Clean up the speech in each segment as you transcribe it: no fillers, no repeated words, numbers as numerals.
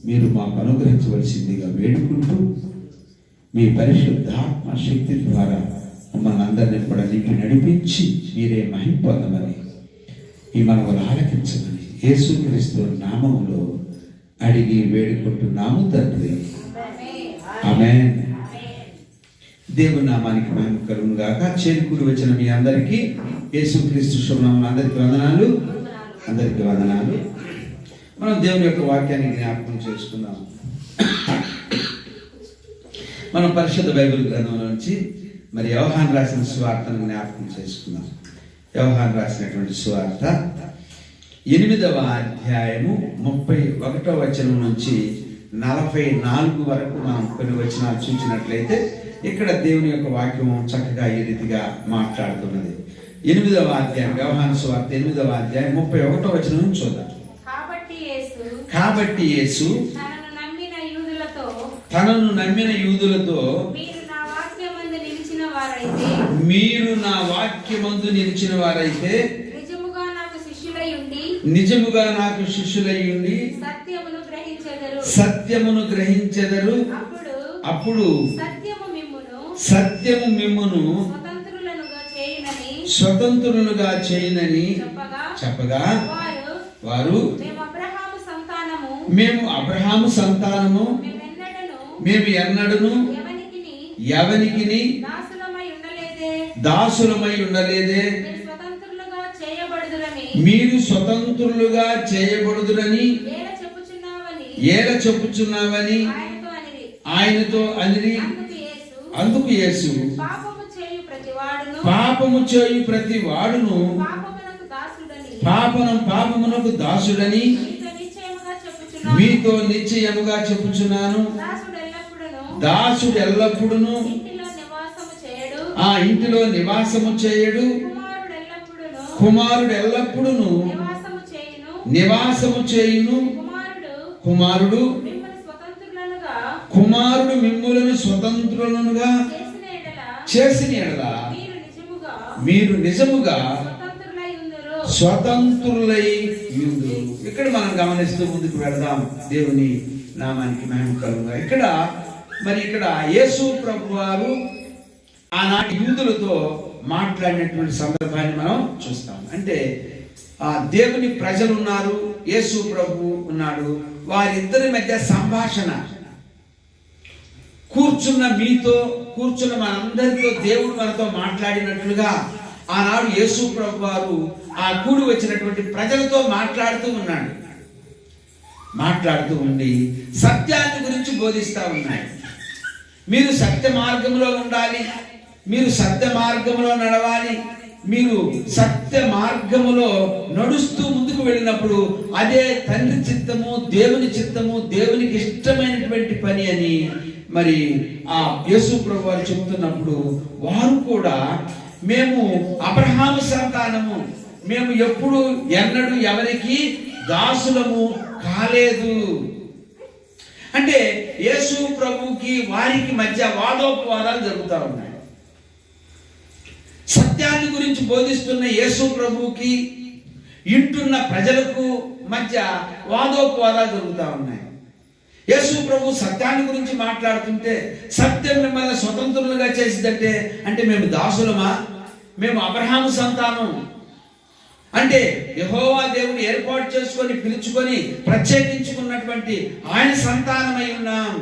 మీరు మాకు అనుగ్రహించవలసిందిగా వేడుకుంటూ మీ పరిశుద్ధాత్మ శక్తి ద్వారా మమ్మల్ని అందరినీ కూడా నీకు నడిపించి మీరే మహిమ పొందమని ఈ మనవలు ఆలకించమని యేసుక్రీస్తు నామములో అడిగి వేడుకుంటున్నాము తండ్రి. ఆమేన్. దేవుని నామానికి మహిమ కలుగును గాక. చేరుకుని వచ్చిన మీ అందరికీ యేసుక్రీస్తు శుభనామమున అందరికీ వందనాలు. అందరికీ వందనాలు. మనం దేవుని యొక్క వాక్యాన్ని జ్ఞాపకం చేసుకుందాం. మనం పరిశుద్ధ బైబిల్ గ్రంథం నుంచి మరి యోహాను రాసిన సువార్తను జ్ఞాపకం చేసుకుందాం. యోహాను రాసినటువంటి సువార్త 8వ అధ్యాయము 31వ వచనం నుంచి 44 వరకు మనం కొన్ని వచనాలు చూసినట్లయితే ఇక్కడ దేవుని యొక్క వాక్యం చక్కగా ఈ రీతిగా మాట్లాడుతున్నది. 8వ అధ్యాయం యోహాను సువార్త 8వ అధ్యాయం 31వ వచనం నుంచి చూద్దాం. కాబట్టి యేసు తనను నమ్మిన యూదులతో మీరు నా వాక్యమందు నిలిచిన వారైతే నిజముగా నాకు శిష్యులై ఉండి సత్యమును గ్రహించెదరు. అప్పుడు సత్యము మిమ్మును స్వతంత్రులుగా చేయునని చెప్పగా వారు మేము అబ్రహాము సంతానము, మేము ఎన్నడను ఎవనికిని దాసులమై ఉండలేదే, మీరు స్వతంత్రులుగా చేయబడుదురని ఏల చెప్పుచున్నావని ఆయనతో అనిరి. అందుకు యేసు పాపము చేయు ప్రతి వాడును పాపమునకు దాసుడని మీతో నిశ్చయముగా చెప్పుచున్నాను. దాసుడు ఎల్లప్పుడును ఆ ఇంటిలో నివాసము చేయడు, కుమారుడు ఎల్లప్పుడును నివాసము చేయును. కుమారుడు మిమ్ములను స్వతంత్రులనుగా చేసిన యెడల మీరు నిజముగా స్వతంత్రులై యుందురు. ఇక్కడ మనం గమనిస్తూ ముందుకు వెళదాం. దేవుని నామానికి మహిమ కలుగుగా. ఇక్కడ యేసు ప్రభువారు ఆనాటి యూదులతో మాట్లాడినటువంటి సందర్భాన్ని మనం చూస్తాం. అంటే దేవుని ప్రజలు ఉన్నారు, యేసు ప్రభు ఉన్నాడు. వారిద్దరి మధ్య సంభాషణ, కూర్చున్న మనందరితో దేవుడు మనతో మాట్లాడినట్లుగా ఆనాడు యేసు ప్రభు వారు ఆ కూడి వచ్చినటువంటి ప్రజలతో మాట్లాడుతూ ఉండి సత్యాన్ని గురించి బోధిస్తూ ఉన్నాయి. మీరు సత్య మార్గంలో ఉండాలి, మీరు సత్య మార్గంలో నడవాలి, మీరు సత్య మార్గములో నడుస్తూ ముందుకు వెళ్ళినప్పుడు అదే తండ్రి చిత్తము, దేవుని చిత్తము, దేవునికి ఇష్టమైనటువంటి పని అని మరి ఆ యేసు ప్రభు వారు చెబుతున్నప్పుడు వారు కూడా మేము అబ్రహాము సంతానము, మేము ఎప్పుడు ఎన్నడూ ఎవరికి దాసులము కాలేదు. అంటే యేసు ప్రభుకి వారికి మధ్య వాదోపవాదాలు జరుగుతూ ఉన్నాయి. సత్యాన్ని గురించి బోధిస్తున్న యేసు ప్రభుకి ఇంటున్న ప్రజలకు మధ్య వాదోపవాదాలు జరుగుతూ ఉన్నాయి. యేసు ప్రభు సత్యాన్ని గురించి మాట్లాడుతుంటే సత్యం మిమ్మల్ని స్వతంత్రులుగా చేసిందంటే అంటే మేము దాసులమా, మేము అబ్రహాము సంతానం, అంటే యెహోవా దేవుని ఏర్పాటు చేసుకొని పిలుచుకొని ప్రత్యేకించుకున్నటువంటి ఆయన సంతానమై ఉన్నాం.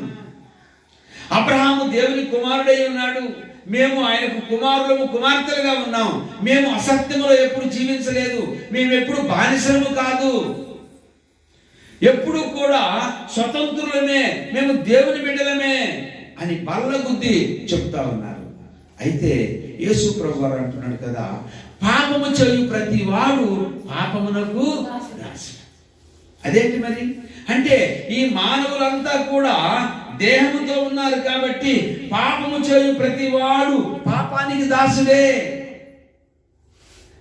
అబ్రహాము దేవుని కుమారుడై ఉన్నాడు, మేము ఆయనకు కుమారులము కుమార్తెలుగా ఉన్నాం. మేము అసత్యములో ఎప్పుడు జీవించలేదు, మేము ఎప్పుడు బానిసలము కాదు, ఎప్పుడు కూడా స్వతంత్రులమే, మేము దేవుని బిడ్డలమే అని బల్లగుద్ది చెప్తా ఉన్నారు. అయితే యేసు ప్రభు వారు అంటున్నాడు కదా, పాపము చేయు ప్రతి వాడు పాపమునకు దాసుడు. అదేంటి మరి అంటే ఈ మానవులంతా కూడా దేహముతో ఉన్నారు కాబట్టి పాపము చేయు ప్రతి వాడు పాపానికి దాసుడే.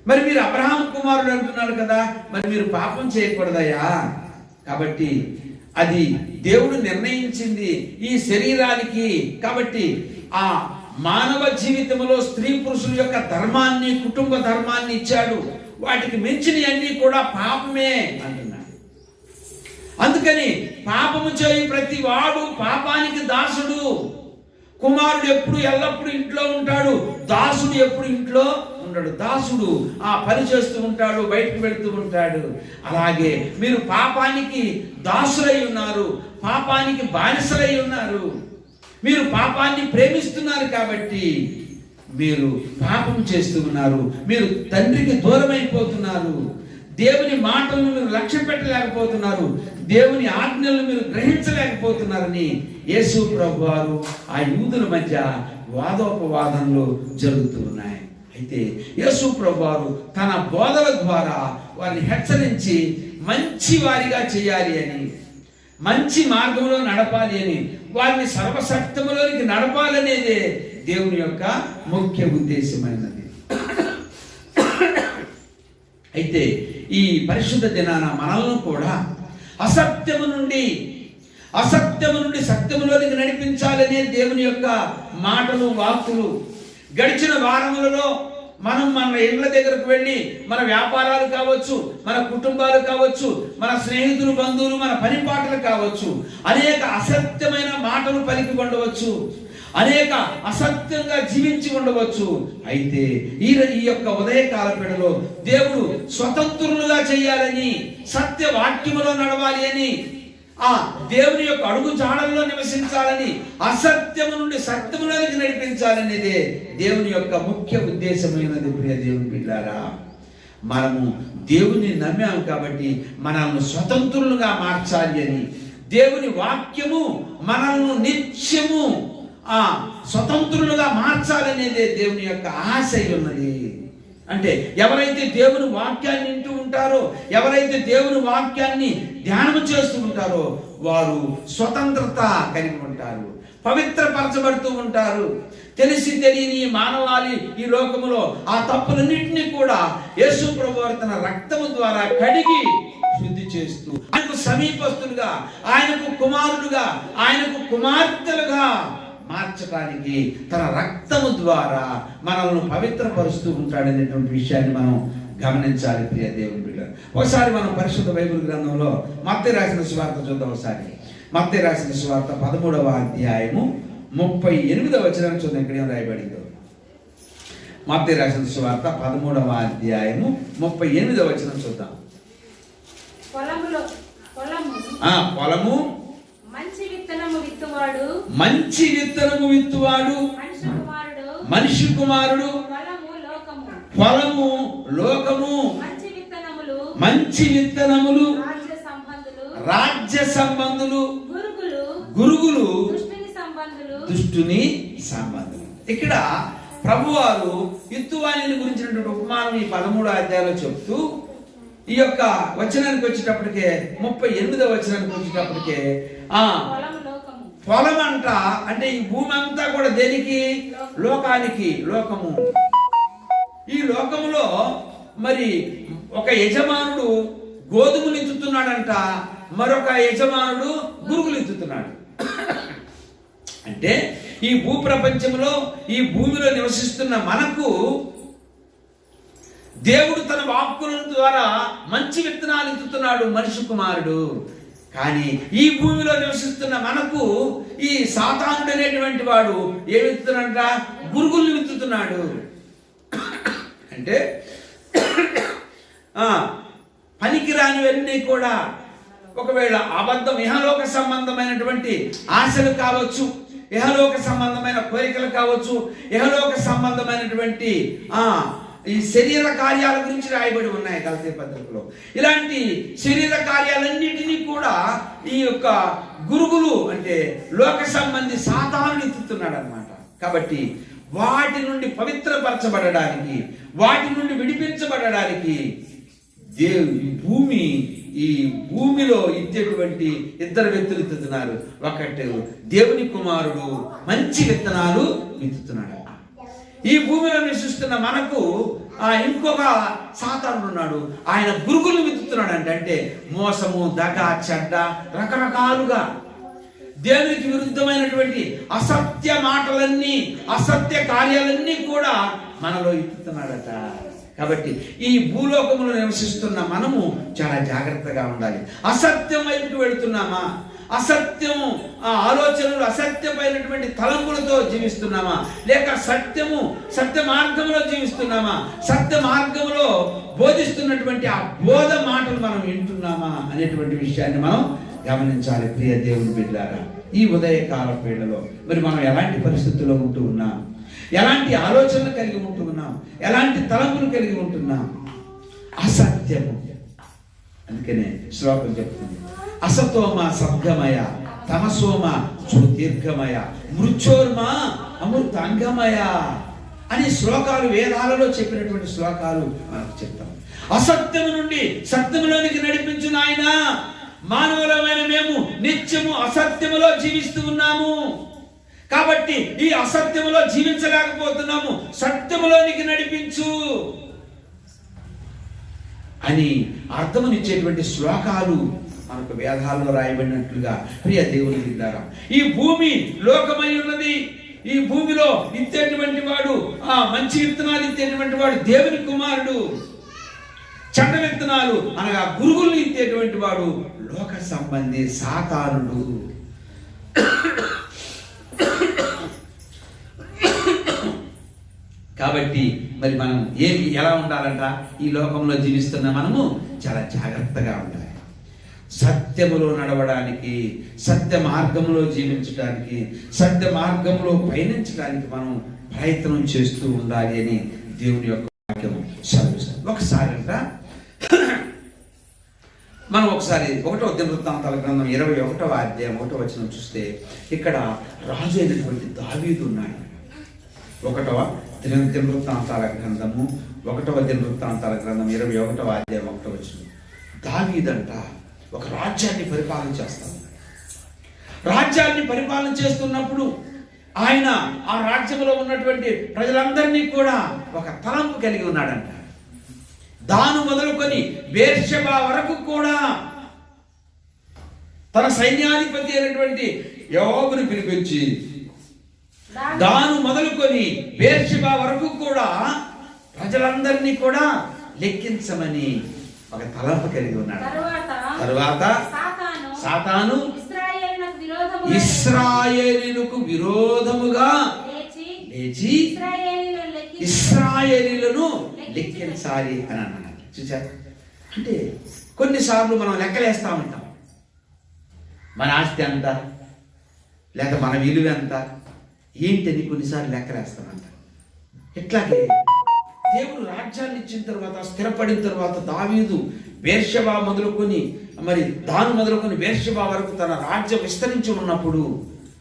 మరి మీరు అబ్రహాము కుమారుడు అంటున్నారు కదా, మరి మీరు పాపం చేయకూడదయ్యా. కాబట్టి అది దేవుడు నిర్ణయించింది ఈ శరీరానికి. కాబట్టి ఆ మానవ జీవితంలో స్త్రీ పురుషుల యొక్క ధర్మాన్ని, కుటుంబ ధర్మాన్ని ఇచ్చాడు. వాటికి మించినవన్నీ కూడా పాపమే అంటున్నాడు. అందుకని పాపము చేయి ప్రతి వాడు పాపానికి దాసుడు. కుమారుడు ఎప్పుడు ఎల్లప్పుడు ఇంట్లో ఉంటాడు, దాసుడు ఎప్పుడు ఇంట్లో ఉండడు. దాసుడు పని చేస్తూ ఉంటాడు, బయటకు వెళుతూ ఉంటాడు. అలాగే మీరు పాపానికి దాసులై ఉన్నారు, పాపానికి బానిసలై ఉన్నారు. మీరు పాపాన్ని ప్రేమిస్తున్నారు కాబట్టి మీరు పాపం చేస్తూ ఉన్నారు. మీరు తండ్రికి దూరమైపోతున్నారు. దేవుని మాటలను మీరు లక్ష్య పెట్టలేకపోతున్నారు. దేవుని ఆజ్ఞలను మీరు గ్రహించలేకపోతున్నారని యేసు ప్రభు వారు ఆ యూదుల మధ్య వాదోపవాదనలు జరుగుతూ ఉన్నాయి. అయితే యేసు ప్రభు వారు తన బోధల ద్వారా వారిని హెచ్చరించి మంచి వారిగా చేయాలి అని, మంచి మార్గంలో నడపాలి అని, వారిని సర్వసత్యములోనికి నడపాలనేదే దేవుని యొక్క ముఖ్య ఉద్దేశమైనది. అయితే ఈ పరిశుద్ధ దినాన మనల్ని కూడా అసత్యము నుండి సత్యములోనికి నడిపించాలనే దేవుని యొక్క మాటలు, వాక్కులు. గడిచిన వారములలో మనం మన ఇళ్ళ దగ్గరకు వెళ్ళి మన వ్యాపారాలు కావచ్చు, మన కుటుంబాలు కావచ్చు, మన స్నేహితులు, బంధువులు, మన పని పాటలు కావచ్చు, అనేక అసత్యమైన మాటలు పలికి ఉండవచ్చు, అనేక అసత్యంగా జీవించి ఉండవచ్చు. అయితే ఈ యొక్క ఉదయకాల వేళలో దేవుడు స్వతంత్రులుగా చేయాలని, సత్యవాక్యములో నడవాలి అని, దేవుని యొక్క అడుగు జాడల్లో నివసించాలని, అసత్యము నుండి సత్యములోనికి నడిపించాలనేదే దేవుని యొక్క ముఖ్య ఉద్దేశమైనది. ప్రియ దేవుని బిడ్డలారా, మనము దేవుని నమ్మాము కాబట్టి మనల్ని స్వతంత్రులుగా మార్చాలి అని, దేవుని వాక్యము మనల్ని నిత్యము స్వతంత్రులుగా మార్చాలనేదే దేవుని యొక్క ఆశ ఉన్నది. అంటే ఎవరైతే దేవుని వాక్యాన్ని వింటూ ఉంటారో, ఎవరైతే దేవుని వాక్యాన్ని ధ్యానం చేస్తూ ఉంటారో వారు స్వతంత్రత కలిగి ఉంటారు, పవిత్రపరచబడుతూ ఉంటారు. తెలిసి తెలియని మానవాళి ఈ లోకములో ఆ తప్పులన్నింటినీ కూడా యేసు ప్రభువు తన రక్తము ద్వారా కడిగి శుద్ధి చేస్తూ ఆయనకు సమీపస్తులుగా, ఆయనకు కుమారులుగా, ఆయనకు కుమార్తెలుగా మార్చడానికి తన రక్తము ద్వారా మనల్ని పవిత్రపరుస్తూ ఉంటాడనేటువంటి విషయాన్ని మనం గమనించాలి. ప్రియ దేవుని బిడ్డ, ఒకసారి మనం పరిశుద్ధ బైబిల్ గ్రంథంలో మత్తయి రాసిన సువార్త చూద్దాం. ఒకసారి మత్తయి రాసిన సువార్త 13వ అధ్యాయము 38వ వచనం చూద్దాం. ఇక్కడ ఏం రాయబడిందో. మత్తయి రాసిన సువార్త 13వ అధ్యాయము 38వ వచనం చూద్దాం. పొలము మంచి విత్తనము విత్తువాడు మనిషి కుమారుడు, పొలము లోకము, మంచి విత్తనములు రాజ్య సంబంధులు, గురుగులు దుష్టుని సంబంధులు. ఇక్కడ ప్రభువారు విత్తువాణిని గురించినటువంటి ఉపమానం ఈ 13వ అధ్యాయంలో చెప్తూ ఈ యొక్క వచనానికి వచ్చేటప్పటికే 38వ వచనానికి వచ్చేటప్పటికే పొలం అంట, అంటే ఈ భూమి అంతా కూడా దేనికి? లోకానికి, లోకము. ఈ లోకములో మరి ఒక యజమానుడు గోధుమలు ఎత్తుతున్నాడంట, మరొక యజమానుడు గురుగులు ఎత్తుతున్నాడు. అంటే ఈ భూ ప్రపంచంలో, ఈ భూమిలో నివసిస్తున్న మనకు దేవుడు తన వాక్కుల ద్వారా మంచి విత్తనాలు ఎత్తుతున్నాడు మనిషి కుమారుడు. కానీ ఈ భూమిలో నివసిస్తున్న మనకు ఈ సాతానుడు అనేటువంటి వాడు ఏమి విత్తుతున్నాడంట? గురుగుల్ని విత్తుతున్నాడు. అంటే పనికిరానివన్నీ కూడా, ఒకవేళ అబద్ధం, ఇహలోక సంబంధమైనటువంటి ఆశలు కావచ్చు, ఇహలోక సంబంధమైన కోరికలు కావచ్చు, ఇహలోక సంబంధమైనటువంటి ఈ శరీర కార్యాల గురించి రాయబడి ఉన్నాయి గలతీ పత్రికలో. ఇలాంటి శరీర కార్యాలన్నింటినీ కూడా ఈ యొక్క గురుగులు, అంటే లోక సంబంధి సాతానుడు ఎత్తుతున్నాడు అన్నమాట. కాబట్టి వాటి నుండి పవిత్రపరచబడడానికి, వాటి నుండి విడిపించబడడానికి ఈ భూమిలో ఇచ్చేటువంటి ఇద్దరు వ్యక్తులు ఎత్తుతున్నారు. ఒకటి దేవుని కుమారుడు మంచి విత్తనాలు విత్తుతున్నాడు. ఈ భూమిలో నివసిస్తున్న మనకు ఇంకొక సాతానుడు ఉన్నాడు, ఆయన గురుగులు విత్తుతున్నాడు. అంటే మోసము, దగ, చెడ్డ, రకరకాలుగా దేవునికి విరుద్ధమైనటువంటి అసత్య మాటలన్నీ, అసత్య కార్యాలన్నీ కూడా మనలో ఎత్తుతున్నాడట. కాబట్టి ఈ భూలోకములో నివసిస్తున్న మనము చాలా జాగ్రత్తగా ఉండాలి. అసత్యం వైపుకి వెళుతున్నామా, అసత్యము ఆలోచనలు, అసత్యమైనటువంటి తలంపులతో జీవిస్తున్నామా, లేక సత్య మార్గంలో జీవిస్తున్నామా, సత్య మార్గంలో బోధిస్తున్నటువంటి ఆ బోధ మాటలు మనం వింటున్నామా అనేటువంటి విషయాన్ని మనం గమనించాలి. ప్రియ దేవుని బిడ్డలారా, ఈ ఉదయకాల వేళలో మరి మనం ఎలాంటి పరిస్థితుల్లో ఉంటూ ఉన్నాం, ఎలాంటి ఆలోచనలు కలిగి ఉంటూ ఉన్నాం, ఎలాంటి తలంపులు కలిగి ఉంటున్నాం? అసత్యము. అందుకనే శ్లోకం చెప్తుంది, అసతోమ సద్గమయ తమసోమ జ్యోతిర్గమయ మృత్యోర్మ అమృతాంగమయ అని శ్లోకాలు వేదాలలో చెప్పినటువంటి శ్లోకాలు మనకు చెప్తాం. అసత్యము నుండి సత్యములోనికి నడిపించు నాయన. మానవులమైన మేము నిత్యము అసత్యములో జీవిస్తూ ఉన్నాము కాబట్టి ఈ అసత్యములో జీవించలేకపోతున్నాము, సత్యములోనికి నడిపించు అని అర్థమునిచ్చేటువంటి శ్లోకాలు మనకు వేదాల్లో రాయబడినట్లుగా ప్రియ దేవుని బిడ్డలారా, ఈ భూమి లోకమై ఉన్నది. ఈ భూమిలో ఇచ్చేటువంటి వాడు, మంచి విత్తనాలు ఇచ్చేటువంటి వాడు దేవుని కుమారుడు. చెడ్డ విత్తనాలు అనగా గురుగులు ఇచ్చేటువంటి వాడు లోక సంబంధి సాతానుడు. కాబట్టి మరి మనం ఎలా ఉండాలంట? ఈ లోకంలో జీవిస్తున్న మనము చాలా జాగ్రత్తగా ఉండాలి. సత్యములో నడవడానికి, సత్య మార్గంలో జీవించడానికి, సత్య మార్గంలో పయనించడానికి మనం ప్రయత్నం చేస్తూ ఉండాలి అని దేవుని యొక్క వాక్యం చదివిస్తాం. ఒకసారి మనం 1వ దినవృత్తాంతాల గ్రంథం 21వ అధ్యాయం 1వ వచనం చూస్తే ఇక్కడ రాజు అయినటువంటి దావీదు ఉన్నాడు. 1వ దినవృత్తాంతాల గ్రంథము 1వ దినవృత్తాంతాల గ్రంథం 21వ అధ్యాయం 1వ వచనం. దావీదంట ఒక రాజ్యాన్ని పరిపాలన చేస్తాడు. రాజ్యాన్ని పరిపాలన చేస్తున్నప్పుడు ఆయన ఆ రాజ్యంలో ఉన్నటువంటి ప్రజలందరినీ కూడా ఒక తలంపు కలిగి ఉన్నాడంట. దాను మొదలుకొని బేర్షెబా వరకు కూడా తన సైన్యాధిపతి అయినటువంటి యోబుని పిలిపించి, దాను మొదలుకొని బేర్షెబా వరకు కూడా ప్రజలందరినీ కూడా లెక్కించమని ఒక తలంపు కలిగి ఉన్నాడు. తరువాత సాతాను ఇశ్రాయేలీయులకు విరోధముగా లేచి ఇశ్రాయేలీయులను లెక్కించాలి అని అన్నాడు. చూసారు? అంటే కొన్నిసార్లు మనం లెక్కలేస్తా ఉంటాం. మన ఆస్తి ఎంత, లేక మన విలువ ఎంత, ఏంటని కొన్నిసార్లు లెక్కలేస్తామంట. ఇట్లాగే దేవుడు రాజ్యాన్ని ఇచ్చిన తర్వాత, స్థిరపడిన తర్వాత దావీదు బేర్షెబా మొదలుకొని మరి దాను మొదలుకొని బేర్షెబా వరకు తన రాజ్యం విస్తరించి ఉన్నప్పుడు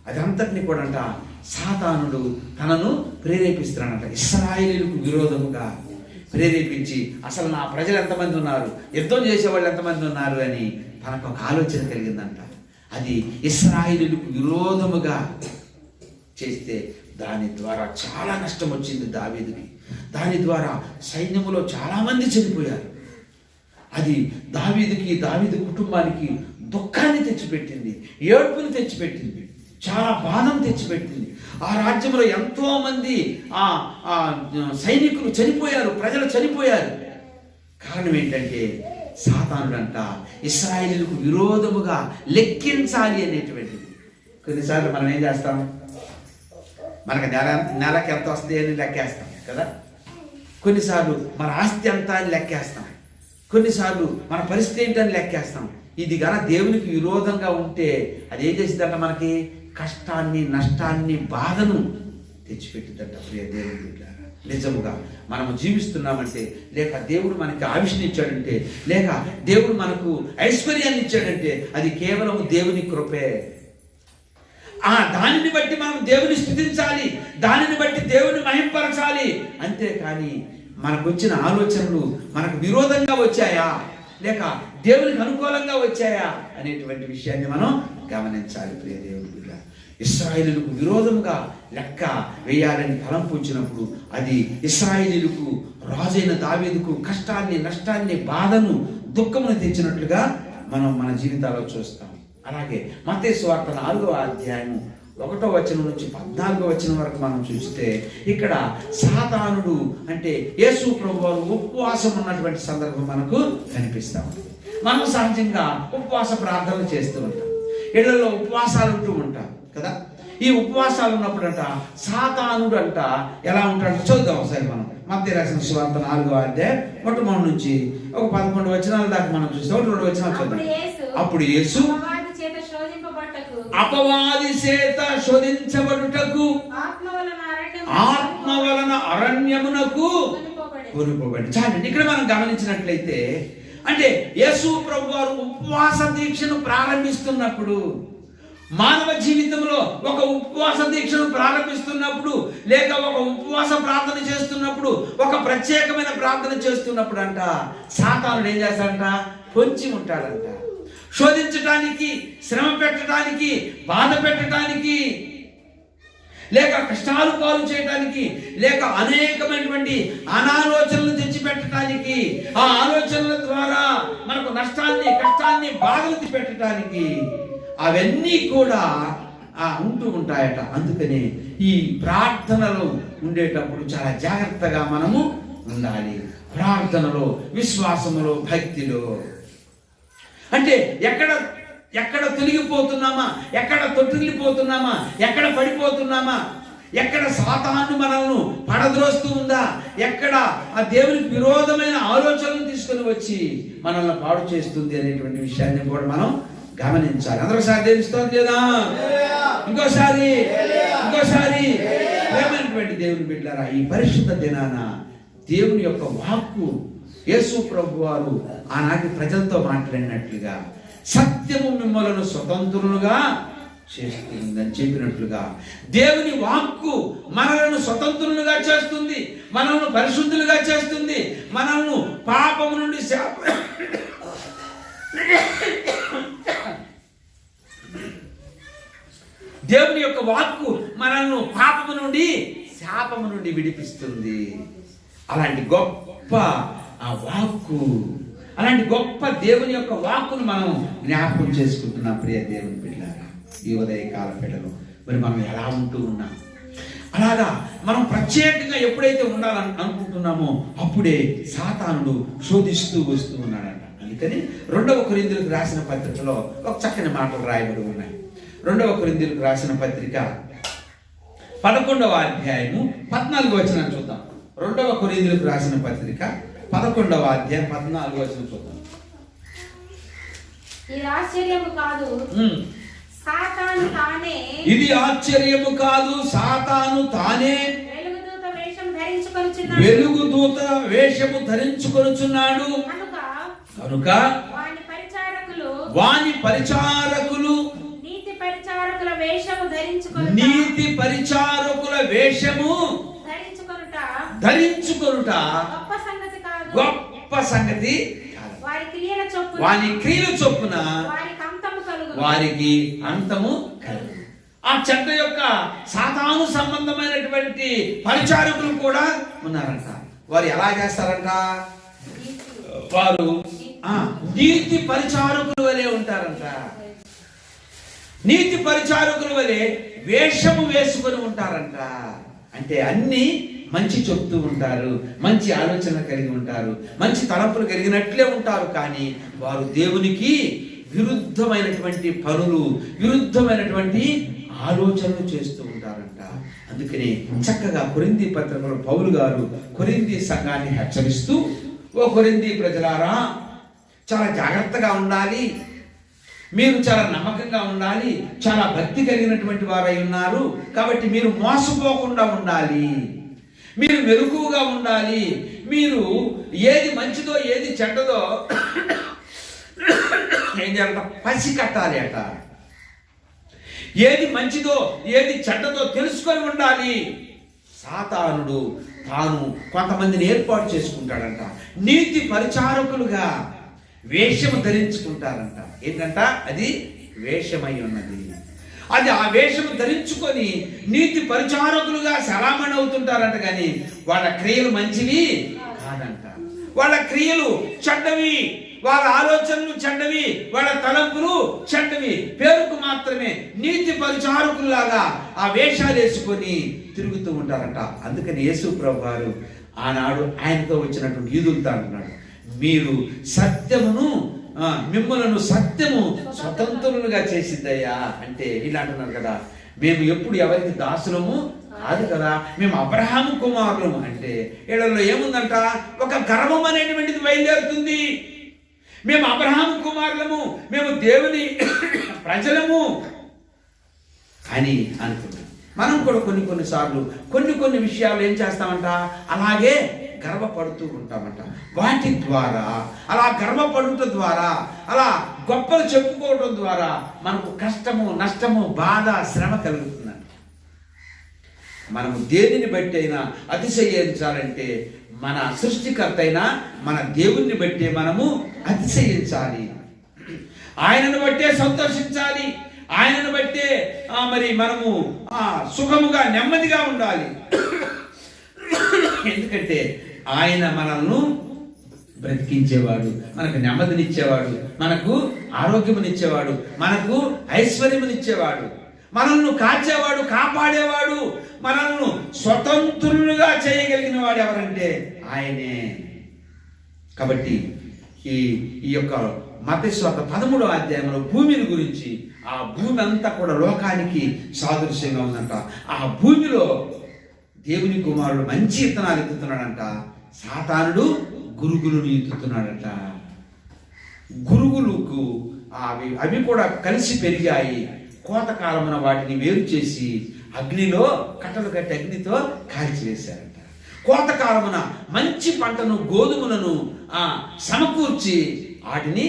అదంతటిని కూడా అంట సాతానుడు తనను ప్రేరేపిస్తున్నాడంట. ఇశ్రాయేలీయులకు విరోధముగా ప్రేరేపించి అసలు నా ప్రజలు ఎంతమంది ఉన్నారు, యుద్ధం చేసేవాళ్ళు ఎంతమంది ఉన్నారు అని తనకు ఒక ఆలోచన కలిగిందంట. అది ఇశ్రాయేలీయులకు విరోధముగా చేస్తే దాని ద్వారా చాలా నష్టం వచ్చింది దావీదుకి. దాని ద్వారా సైన్యములో చాలా మంది చనిపోయారు. అది దావీదు కుటుంబానికి దుఃఖాన్ని తెచ్చిపెట్టింది, ఏడుపుని తెచ్చిపెట్టింది, చాలా బాధను తెచ్చిపెట్టింది. ఆ రాజ్యంలో ఎంతో మంది సైనికులు చనిపోయారు, ప్రజలు చనిపోయారు. కారణం ఏంటంటే సాతానుడంట ఇశ్రాయేలీయులకు విరోధముగా లెక్కించాలి అనేటువంటిది. కొన్నిసార్లు మనం ఏం చేస్తాం, మనకు నెలకి ఎంత వస్తుంది అని లెక్కేస్తాం కదా. కొన్నిసార్లు మన ఆస్తి ఎంత అని లెక్కేస్తాం, కొన్నిసార్లు మన పరిస్థితి ఏంటని లెక్కేస్తాం. ఇది గన దేవునికి విరోధంగా ఉంటే అది ఏం చేసిందంట, మనకి కష్టాన్ని, నష్టాన్ని, బాధను తెచ్చిపెట్టిందంట. ప్రియ దేవుని బిడ్డలారా, నిజముగా మనము జీవిస్తున్నామంటే, లేక దేవుడు మనకి ఆయుష్ని ఇచ్చాడంటే, లేక దేవుడు మనకు ఐశ్వర్యాన్ని ఇచ్చాడంటే అది కేవలం దేవుని కృపే. దానిని బట్టి మనం దేవుని స్తుతించాలి, దానిని బట్టి దేవుని మహింపరచాలి. అంతేకాని మనకు వచ్చిన ఆలోచనలు మనకు విరోధంగా వచ్చాయా, లేక దేవునికి అనుకూలంగా వచ్చాయా అనేటువంటి విషయాన్ని మనం గమనించాలి. ప్రియ దేవుని బిడ్డ, ఇశ్రాయేలీయులకు విరోధముగా లెక్క వేయాలని తలంపు వచ్చినప్పుడు అది ఇశ్రాయేలీయులకు రాజైన దావీదుకు కష్టాన్ని, నష్టాన్ని, బాధను, దుఃఖమును తెచ్చినట్లుగా మనం మన జీవితాల్లో చూస్తాం. అలాగే మత్తయి సువార్త 4వ అధ్యాయం 1వ వచనం నుంచి 14వ వచనం వరకు మనం చూస్తే ఇక్కడ సాతానుడు అంటే యేసు ప్రభువారు ఉపవాసం ఉన్నటువంటి సందర్భం మనకు కనిపిస్తాం. మనం సహజంగా ఉపవాస ప్రార్థనలు చేస్తూ ఉంటాం. ఇళ్లలో ఉపవాసాలు ఉంటూ ఉంటారు కదా. ఈ ఉపవాసాలు ఉన్నప్పుడంట సాతానుడు అంట ఎలా ఉంటాడంట చూద్దాం ఒకసారి మనం. మత్తయి రాసిన సువార్త 4వ అధ్యాయం మొట్టమొదటి నుంచి ఒక 11 వచనాల దాకా మనం చూస్తాం. 2 వచనాలు చూద్దాం. అప్పుడు యేసు అపవాది చేత శోధించబడుటకు ఆత్మ వలన అరణ్యమునకు కొనుకోబడి. చాలండి, ఇక్కడ మనం గమనించినట్లయితే అంటే యేసు ప్రభు వారు ఉపవాస దీక్షను ప్రారంభిస్తున్నప్పుడు, మానవ జీవితంలో ఒక ఉపవాస దీక్షను ప్రారంభిస్తున్నప్పుడు, లేక ఒక ఉపవాస ప్రార్థన చేస్తున్నప్పుడు, ఒక ప్రత్యేకమైన ప్రార్థన చేస్తున్నప్పుడు అంట సాతానుడు ఏం చేస్తాడంట, పొంచి ఉంటాడంట. శోధించటానికి, శ్రమ పెట్టడానికి, బాధ పెట్టడానికి, లేక కష్టాలు పాలు చేయడానికి, లేక అనేకమైనటువంటి అనాలోచనలు తెచ్చిపెట్టడానికి, ఆ ఆలోచనల ద్వారా మనకు నష్టాన్ని, కష్టాన్ని, బాధలు పెట్టడానికి అవన్నీ కూడా ఉంటూ ఉంటాయట. అందుకని ఈ ప్రార్థనలో ఉండేటప్పుడు చాలా జాగ్రత్తగా మనము ఉండాలి. ప్రార్థనలో, విశ్వాసములో, భక్తిలో. అంటే ఎక్కడ తొలగిపోతున్నామా, ఎక్కడ తొట్టిల్లిపోతున్నామా, ఎక్కడ పడిపోతున్నామా, ఎక్కడ సాతాను మనల్ని పడద్రోస్తూ ఉందా, ఎక్కడ ఆ దేవునికి విరోధమైన ఆలోచనలు తీసుకొని వచ్చి మనల్ని పాడు చేస్తుంది అనేటువంటి విషయాన్ని కూడా మనం గమనించాలి. అందరొకసారి తెలుస్తోంది లేదా? ఇంకోసారి ప్రేమైనటువంటి దేవుని బిడ్డలారా, ఈ పరిశుద్ధ దినాన దేవుని యొక్క వాక్కు యేసు ప్రభు వారు ఆనాటి ప్రజలతో మాట్లాడినట్లుగా సత్యము మిమ్మలను స్వతంత్రులుగా చేస్తుందని చెప్పినట్లుగా దేవుని వాక్కు మనలను స్వతంత్రులుగా చేస్తుంది, మనల్ని పరిశుద్ధులుగా చేస్తుంది, మనల్ని పాపము నుండి దేవుని యొక్క వాక్కు మనల్ని పాపము నుండి, శాపము నుండి విడిపిస్తుంది. అలాంటి గొప్ప ఆ వాక్కు, అలాంటి గొప్ప దేవుని యొక్క వాక్కును మనం జ్ఞాపకం చేసుకుంటున్నాం. ప్రియ దేవుని బిడ్డలారా, ఈ ఉదయకాల బిడ్డలో మరి మనం ఎలా ఉంటూ ఉన్నాం? అలాగా మనం ప్రత్యేకంగా ఎప్పుడైతే ఉండాలని అనుకుంటున్నామో అప్పుడే సాతానుడు శోధిస్తూ వస్తూ ఉన్నాడంట. అందుకని 2వ కొరింథీయులకు రాసిన పత్రికలో ఒక చక్కని మాటలు రాయబడి ఉన్నాయి. 2వ కొరింథీయులకు రాసిన పత్రిక 11వ అధ్యాయము 14వ వచనం చూద్దాం. 2వ కొరింథీయులకు రాసిన పత్రిక 11వ అధ్యాయం 14వ వచనం చూద్దాం. ఇది ఆశ్చర్యము కాదు, సాతాను తానే, ఇది ఆశ్చర్యము కాదు, సాతాను తానే వెలుగుదూత వేషము ధరించుకొనుచున్నాడు. కనుక వాని పరిచారకులు నీతి పరిచారకుల వేషము ధరించుకొనుట గొప్ప సంగతి. వారి క్రియల చొప్పున వారికి అంతము కలుగు. ఆ చెడ్డ యొక్క సాతాను సంబంధమైనటువంటి పరిచారకులు కూడా ఉన్నారంట. వారు ఎలా చేస్తారంట? వారు నీతి పరిచారకుల వలె ఉంటారంట. నీతి పరిచారకుల వలె వేషము వేసుకొని ఉంటారంట. అంటే అన్ని మంచి చెప్తూ ఉంటారు, మంచి ఆలోచన కలిగి ఉంటారు, మంచి తలంపులు కలిగినట్లే ఉంటారు. కానీ వారు దేవునికి విరుద్ధమైనటువంటి పనులు, విరుద్ధమైనటువంటి ఆలోచనలు చేస్తూ ఉంటారంట. అందుకని చక్కగా కొరింథీ పత్రికలో పౌలు గారు కొరింథీ సంఘాన్ని హెచ్చరిస్తూ, ఓ కొరింథీ ప్రజలారా, చాలా జాగ్రత్తగా ఉండాలి, మీరు చాలా నమ్మకంగా ఉండాలి, చాలా భక్తి కలిగినటువంటి వారై ఉన్నారు, కాబట్టి మీరు మోసపోకుండా ఉండాలి, మీరు మెలకువగా ఉండాలి, మీరు ఏది మంచిదో ఏది చెడ్డదో ఏం చేయాలంట? పసి కట్టాలి అట. ఏది మంచిదో ఏది చెడ్డదో తెలుసుకొని ఉండాలి. సాతానుడు తాను కొంతమందిని ఏర్పాటు చేసుకుంటాడంట, నీతి పరిచారకులుగా వేషము ధరించుకుంటారంట. ఏంటంట? అది వేషమై ఉన్నది. అది ఆ వేషము ధరించుకొని నీతి పరిచారకులుగా సలామణి అవుతుంటారంట. కానీ వాళ్ళ క్రియలు మంచివి కాదంట, వాళ్ళ క్రియలు చెడ్డవి, వాళ్ళ ఆలోచనలు చెడ్డవి, వాళ్ళ తలంపులు చెడ్డవి. పేరుకు మాత్రమే నీతి పరిచారకుల్లాగా ఆ వేషాలు వేసుకొని తిరుగుతూ ఉంటారంట. అందుకని యేసు ప్రభు వారు ఆనాడు ఆయనతో వచ్చినటువంటి యూదులతో అంటున్నాడు, మీరు సత్యమును మిమ్మలను సత్యము స్వతంత్రులుగా చేసిందయ్యా. అంటే ఇలా అంటున్నారు కదా, మేము ఎప్పుడు ఎవరికి దాసులము కాదు కదా, మేము అబ్రహాము కుమారులము. అంటే వీళ్ళలో ఏముందంట, ఒక గర్వం అనేటువంటిది బయలుదేరుతుంది. మేము అబ్రహాము కుమారులము, మేము దేవుని ప్రజలము అని అనుకుంటాం. మనం కూడా కొన్నిసార్లు కొన్ని విషయాలు ఏం చేస్తామంట, అలాగే గర్వపడుతూ ఉంటామంట. వాటి ద్వారా, అలా గర్వపడుట ద్వారా, అలా గొప్పలు చెప్పుకోవడం ద్వారా మనకు కష్టము, నష్టము, బాధ, శ్రమ కలుగుతుందంట. మనము దేనిని బట్టి అయినా అతిశయించాలంటే మన సృష్టికర్త అయినా మన దేవుణ్ణి బట్టే మనము అతిశయించాలి. ఆయనను బట్టే సంతోషించాలి. ఆయనను బట్టే మరి మనము సుఖముగా, నెమ్మదిగా ఉండాలి. ఎందుకంటే ఆయన మనల్ని బ్రతికించేవాడు, మనకు నెమ్మదినిచ్చేవాడు, మనకు ఆరోగ్యమునిచ్చేవాడు, మనకు ఐశ్వర్యమునిచ్చేవాడు, మనల్ని కాచేవాడు, కాపాడేవాడు, మనల్ని స్వతంత్రులుగా చేయగలిగిన వాడు ఎవరంటే ఆయనే. కాబట్టి ఈ యొక్క మత్తయి సువార్త 13వ అధ్యాయంలో భూమిని గురించి, ఆ భూమి అంతా కూడా లోకానికి సాదృశ్యంగా ఉందంట. ఆ భూమిలో దేవుని కుమారుడు మంచి విత్తనాలు ఎత్తుతున్నాడంట, సాతానుడు గురుగులను ఎత్తుతున్నాడట. గురుగులకు అవి కూడా కలిసి పెరిగాయి. కోతకాలమున వాటిని వేరు చేసి అగ్నిలో కట్టలు కట్టి అగ్నితో కాల్చివేశారంట. కోతకాలమున మంచి పంటను, గోధుమలను సమకూర్చి వాటిని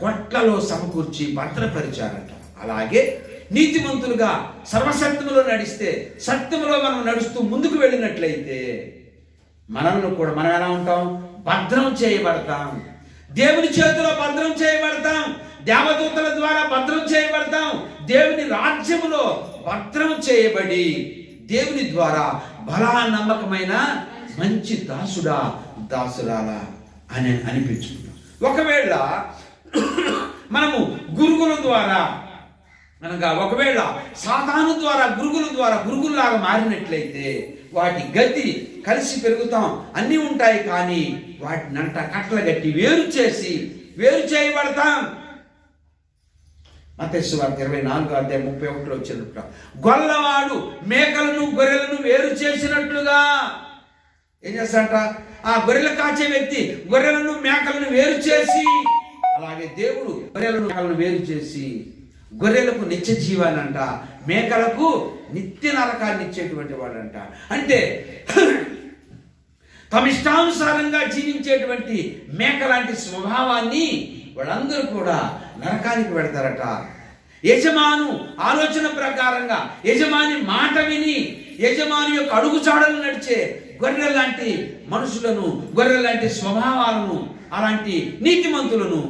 కొట్లలో సమకూర్చి భద్రపరిచారట. అలాగే నీతిమంతులుగా సర్వసత్యములో నడిస్తే, సత్యములో మనం నడుస్తూ ముందుకు వెళ్ళినట్లయితే మనల్ని కూడా మనం ఎలా ఉంటాం, భద్రం చేయబడతాం. దేవుని చేతిలో భద్రం చేయబడతాం. దేవదూతల ద్వారా భద్రం చేయబడతాం. దేవుని రాజ్యములో భద్రం చేయబడి దేవుని ద్వారా బలా నమ్మకమైన మంచి దాసుడా, దాసురాలా అని అనిపించుకుంటాం. ఒకవేళ మనము గురుగుల ద్వారా, అనగా ఒకవేళ సాతాను ద్వారా, గురుగుల ద్వారా గురుగుల్లాగా మారినట్లయితే వాటి గతి కలిసి పెరుగుతాం, అన్నీ ఉంటాయి. కానీ వాటినంట కట్టలు గట్టి వేరు చేయబడతాం. మత్తయి సువార్త 24వ అధ్యాయం 31లో వచ్చినట్టు, గొల్లవాడు మేకలను గొర్రెలను వేరు చేసినట్లుగా ఏం చేస్తాడంట, ఆ గొర్రెలు కాచే వ్యక్తి గొర్రెలను మేకలను వేరు చేసి, అలాగే దేవుడు గొర్రెలను మేకలను వేరు చేసి గొర్రెలకు నిత్య జీవానంట, మేకలకు నిత్య నరకాన్ని ఇచ్చేటువంటి వాడంట. అంటే తమ ఇష్టానుసారంగా జీవించేటువంటి మేక లాంటి స్వభావాన్ని వాళ్ళందరూ కూడా నరకానికి పెడతారట. యజమాను ఆలోచన ప్రకారంగా, యజమాని మాట విని, యజమాని యొక్క అడుగుచాడలు నడిచే గొర్రెల లాంటి మనుషులను, గొర్రెల లాంటి స్వభావాలను, అలాంటి నీతిమంతులను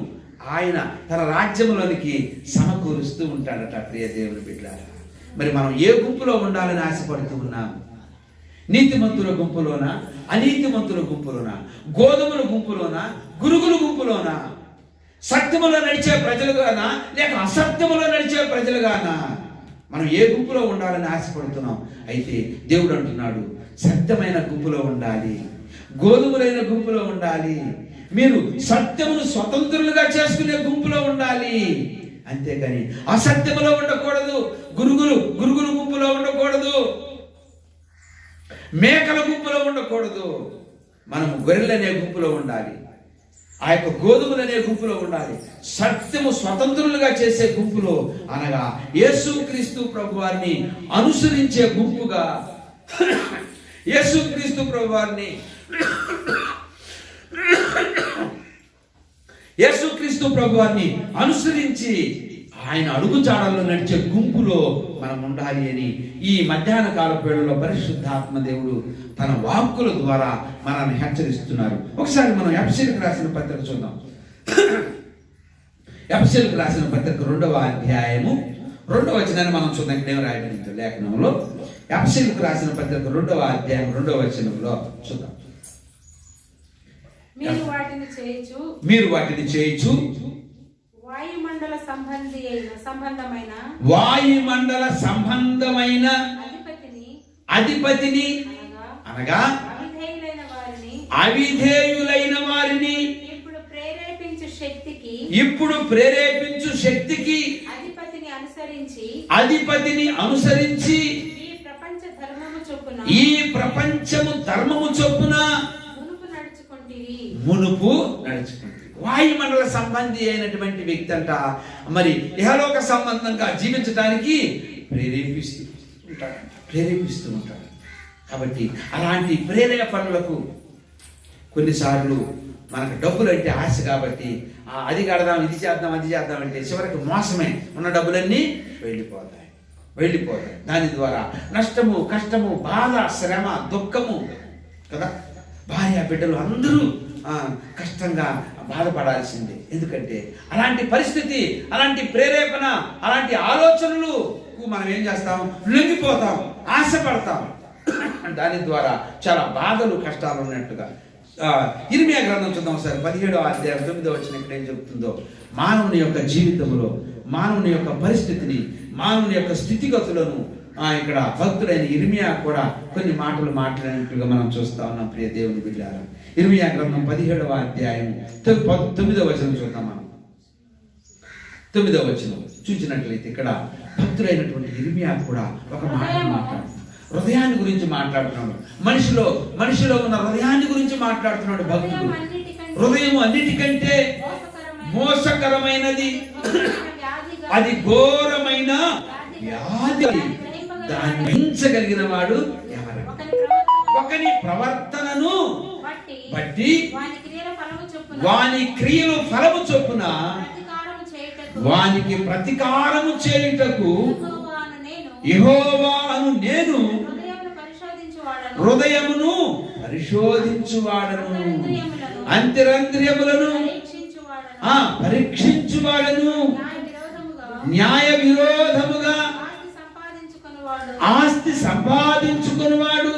ఆయన తన రాజ్యంలోనికి సమకూరుస్తూ ఉంటాడట. ప్రియ దేవుని బిడ్డలారా, మరి మనం ఏ గుంపులో ఉండాలని ఆశపడుతూ ఉన్నాం? నీతిమంతుల గుంపులోనా, అనీతిమంతుల గుంపులోనా, గోధుమల గుంపులోనా, గురుగుల గుంపులోనా, సత్యములో నడిచే ప్రజలుగానా, లేక అసత్యములో నడిచే ప్రజలుగానా? మనం ఏ గుంపులో ఉండాలని ఆశపడుతున్నాం? అయితే దేవుడు అంటున్నాడు, సత్యమైన గుంపులో ఉండాలి, గోధుమలైన గుంపులో ఉండాలి, మీరు సత్యమును స్వతంత్రులుగా చేసుకునే గుంపులో ఉండాలి. అంతేకాని అసత్యములో ఉండకూడదు, గురుగులు గుంపులో ఉండకూడదు, మేకల గుంపులో ఉండకూడదు. మనము గొర్రెలనే గుంపులో ఉండాలి, ఆ యొక్క గోధుమలనే గుంపులో ఉండాలి. సత్యము స్వతంత్రులుగా చేసే గుంపులో, అనగా యేసుక్రీస్తు ప్రభువారిని అనుసరించే గుంపుగా, యేసుక్రీస్తు ప్రభువారిని అనుసరించి ఆయన అడుగుజాడల్లో నడిచే గుంపులో మనం ఉండాలి అని ఈ మధ్యాహ్న కాల వేళలో పరిశుద్ధాత్మ దేవుడు తన వాక్కుల ద్వారా మనల్ని హెచ్చరిస్తున్నారు. ఒకసారి మనం ఎఫెసీయులకు రాసిన పత్రిక చూద్దాం. ఎఫెసీయులకు రాసిన పత్రిక 2వ అధ్యాయము 2వ వచనాన్ని మనం చూద్దాం. ఇక్కడ ఏం రాయబడింది లేఖనంలో? ఎఫెసీయులకు రాసిన పత్రిక 2వ అధ్యాయం 2వ వచనంలో చూద్దాం. మీరు వాటిని చేయుచు వాయుమండల సంబంధమైన అధిపతిని అనగా అవిధేయులైన వారిని ఇప్పుడు ప్రేరేపించు శక్తికి ఇప్పుడు ప్రేరేపించు శక్తికి అధిపతిని అనుసరించి ఈ ప్రపంచము ధర్మము చొప్పున మునుపు నడుచుకుంటుంది. వాయుమండల సంబంధి అయినటువంటి వ్యక్తి అంట మరి ఇహలోక సంబంధంగా జీవించడానికి ప్రేరేపిస్తూ ఉంటాడు. కాబట్టి అలాంటి ప్రేరేపణలకు కొన్నిసార్లు మనకు డబ్బులు అంటే ఆశ కాబట్టి అది కడదాం, ఇది చేద్దాం, అది చేద్దాం అంటే చివరికి మోసమే, ఉన్న డబ్బులన్నీ వెళ్ళిపోతాయి. దాని ద్వారా నష్టము, కష్టము, బాధ, శ్రమ, దుఃఖము కదా. భార్య బిడ్డలు అందరూ కష్టంగా బాధపడాల్సిందే. ఎందుకంటే అలాంటి పరిస్థితి, అలాంటి ప్రేరేపణ, అలాంటి ఆలోచనలు మనం ఏం చేస్తాం, లొంగిపోతాం, ఆశపడతాం. దాని ద్వారా చాలా బాధలు, కష్టాలు ఉన్నట్టుగా ఇర్మియా గ్రంథం చూద్దాం సార్. 17వ అధ్యాయం 9వ వచనం ఇక్కడ ఏం చెప్తుందో, మానవుని యొక్క జీవితంలో మానవుని యొక్క పరిస్థితిని, మానవుని యొక్క స్థితిగతులను ఇక్కడ భక్తుడైన ఇర్మియా కూడా కొన్ని మాటలు మాట్లాడినట్లుగా మనం చూస్తా ఉన్నాం. ప్రియ దేవుని బిడ్డలారా, ఇర్మియా గ్రంథం 17వ అధ్యాయం 9వ వచనం చూద్దాం. మనం 9వ వచనం చూసినట్లయితే ఇక్కడ భక్తుడైనటువంటి ఇర్మియా కూడా ఒక మాట మాట్లాడుతున్నాడు. హృదయాన్ని గురించి మాట్లాడుతున్నాడు. మనిషిలో ఉన్న హృదయాన్ని గురించి మాట్లాడుతున్నాడు భక్తుడు. హృదయం అన్నిటికంటే మోసకరమైనది, అది ఘోరమైన వ్యాధి. దాన్ని మించగలిగిన వాడు ఎవరు? ఒకని ప్రవర్తనను బట్టి వాని క్రియలు ఫలము చొప్పున వానికి ప్రతీకారము చేయుటకు యెహోవా అను నేను హృదయమును పరిశోధించువాడను, అంతరంద్రియములను పరీక్షించువాడను, న్యాయ విరోధముగా ఆస్తి సంపాదించుకునివాడు,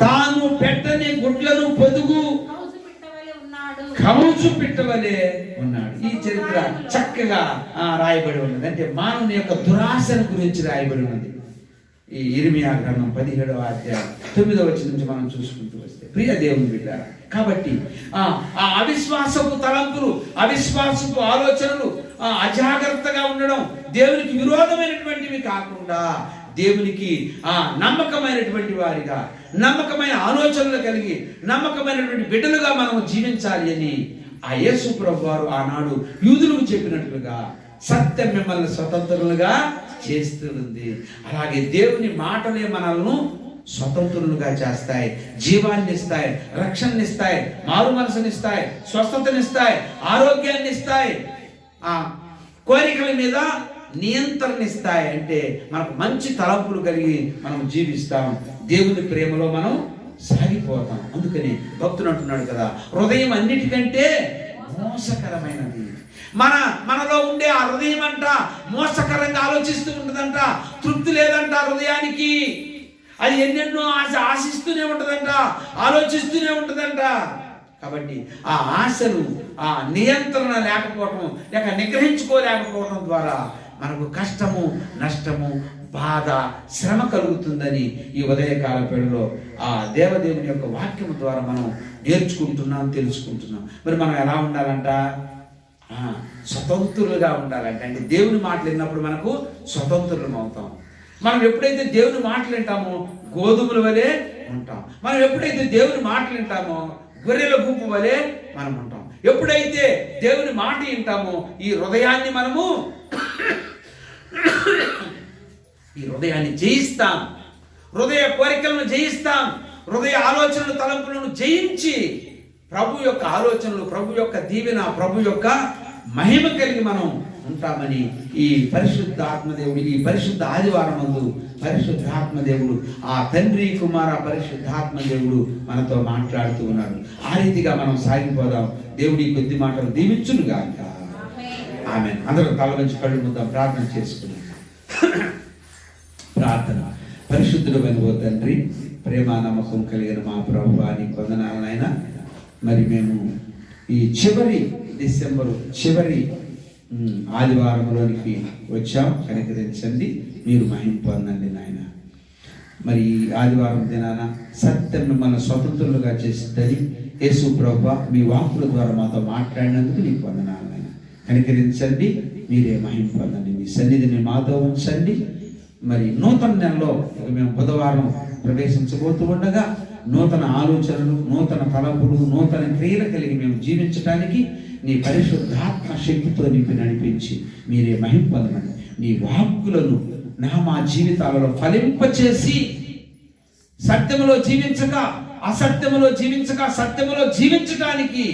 తాను పెట్టని గుడ్లను పొదుగు కౌచు పిట్టవలే ఉన్నాడు. ఈ చరిత్ర చక్కగా రాయబడి ఉన్నది. అంటే మానవుని యొక్క దురాశను గురించి రాయబడి ఉన్నది ఈ ఇర్మియా గ్రంథం 17వ అధ్యాయం 9వ వచనం నుంచి మనం చూసుకుంటూ వస్తే. ప్రియ దేవుని బిడ్డలారా, కాబట్టి ఆ అవిశ్వాసపు తలంపులు, అవిశ్వాసపు ఆలోచనలు, అజాగ్రత్తగా ఉండడం, దేవునికి విరోధమైనటువంటివి కాకుండా దేవునికి నమ్మకమైనటువంటి వారిగా, నమ్మకమైన ఆలోచనలు కలిగి, నమ్మకమైనటువంటి బిడ్డలుగా మనం జీవించాలి అని ఆ యేసు ప్రభు వారు ఆనాడు యూదులకు చెప్పినట్లుగా సత్యం మిమ్మల్ని స్వతంత్రులుగా చేస్తుంది. అలాగే దేవుని మాటలే మనల్ని స్వతంత్రులుగా చేస్తాయి, జీవాన్ని ఇస్తాయి, రక్షణని ఇస్తాయి, మారు మనసునిస్తాయి, స్వస్థతనిస్తాయి, ఆరోగ్యాన్ని ఇస్తాయి, కోరికల మీద నియంత్రణ ఇస్తాయి. అంటే మనకు మంచి తలంపులు కలిగి మనం జీవిస్తాం, దేవుని ప్రేమలో మనం సాగిపోతాం. అందుకని భక్తుడు అంటున్నాడు కదా, హృదయం అన్నిటికంటే మోసకరమైనది. మనలో ఉండే ఆ హృదయం అంట మోసకరంగా ఆలోచిస్తూ ఉంటుందంట, తృప్తి లేదంట హృదయానికి. అది ఎన్నెన్నో ఆశిస్తూనే ఉంటుందంట, ఆలోచిస్తూనే ఉంటుందంట. కాబట్టి ఆ ఆశను నియంత్రణ లేకపోవటం, లేక నిగ్రహించుకోలేకపోవడం ద్వారా మనకు కష్టము, నష్టము, బాధ, శ్రమ కలుగుతుందని ఈ ఉదయకాల వేళలో ఆ దేవదేవుని యొక్క వాక్యం ద్వారా మనం నేర్చుకుంటున్నాం, తెలుసుకుంటున్నాం. మరి మనం ఎలా ఉండాలంట? స్వతంత్రులుగా ఉండాలంట. అంటే దేవుని మాటలు విన్నప్పుడు మనకు స్వతంత్రులం అవుతాం. మనం ఎప్పుడైతే దేవుని మాటలు వింటామో గోధుమల వలె ఉంటాం. మనం ఎప్పుడైతే దేవుని మాటలు వింటామో గొర్రెల గుంపు వలె మనం ఉంటాం. ఎప్పుడైతే దేవుని మాట వింటామో ఈ హృదయాన్ని మనము ఈ హృదయాన్ని జయిస్తాం, హృదయ కోరికలను జయిస్తాం, హృదయ ఆలోచనలు, తలంపులను జయించి ప్రభు యొక్క ఆలోచనలు, ప్రభు యొక్క దీవెన, ప్రభు యొక్క మహిమ కలిగి మనం ఉంటామని ఈ పరిశుద్ధ ఆత్మదేవుడు, ఈ పరిశుద్ధ ఆదివారం నందు పరిశుద్ధాత్మదేవుడు, ఆ తండ్రి కుమార పరిశుద్ధాత్మదేవుడు మనతో మాట్లాడుతూ ఉన్నాడు. ఆ రీతిగా మనం సాగిపోదాం. దేవుడి కొద్ది మాటలు దీవించును గాక. ఆమేన్. అందరం తల వంచి కళ్ళు మూద్దాం, ప్రార్థన చేసుకున్నాం. ప్రార్థన. పరిశుద్ధుడు ఓ తండ్రి, ప్రేమ నమ్మకం కలిగిన మా ప్రభువా, నీకు వందనాలు నాయనా. మరి మేము ఈ డిసెంబరు చివరి ఆదివారంలోనికి వచ్చాం. కనికరించండి, మీరు మహిమ పొందండి నాయన. మరి ఈ ఆదివారం దినాన సత్యం మిమ్మల్ని స్వతంత్రులుగా చేస్తుందని యేసు ప్రభువా మీ వాక్కుల ద్వారా మాతో మాట్లాడినందుకు నీకు వందనాలు నాయన. కనికరించండి, మీరే మహిమ పొందండి. మీ సన్నిధిని మాతో ఉంచండి. మరి నూతన నెలలో ఇక మేము బుధవారం ప్రవేశించబోతూ ఉండగా నూతన ఆలోచనలు, నూతన తలపులు, నూతన క్రియలు కలిగి మేము జీవించడానికి నీ పరిశుద్ధాత్మ శక్తితో నింపి నడిపించి మీరే మహిమ పొందమని నీ వాక్కులను మా జీవితాలలో ఫలింపచేసి సత్యములో జీవించక అసత్యములో జీవించక సత్యములో జీవించడానికి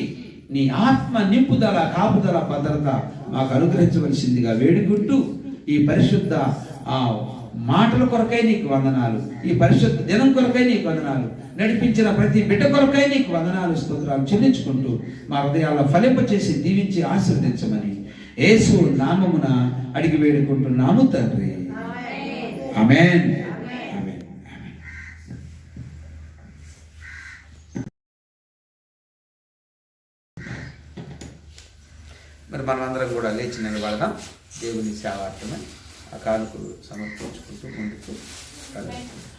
నీ ఆత్మ నింపుదల, కాపుదల, భద్రత మాకు అనుగ్రహించవలసిందిగా వేడుకుంటూ ఈ పరిశుద్ధ మాటల కొరకై నీకు వందనాలు, ఈ పరిశుద్ధ దినం కొరకై నీకు వందనాలు, నడిపించిన ప్రతి బిడ్డ కొరకై నీకు వందనాలు, స్తోత్రాలు చెల్లించుకుంటూ మా హృదయాల్లో ఫలింపచేసి దీవించి ఆశీర్వదించమని యేసు నామమున అడిగి వేడుకుంటున్నాము తండ్రి. ఆమేన్. ఆమేన్. మరి మనమందరం కూడా లేచి నిలబడదాం. దేవుని సేవార్థమై ఆ కానుకలు సమర్పించుకుంటూ ముందుకు కలుగుతాం.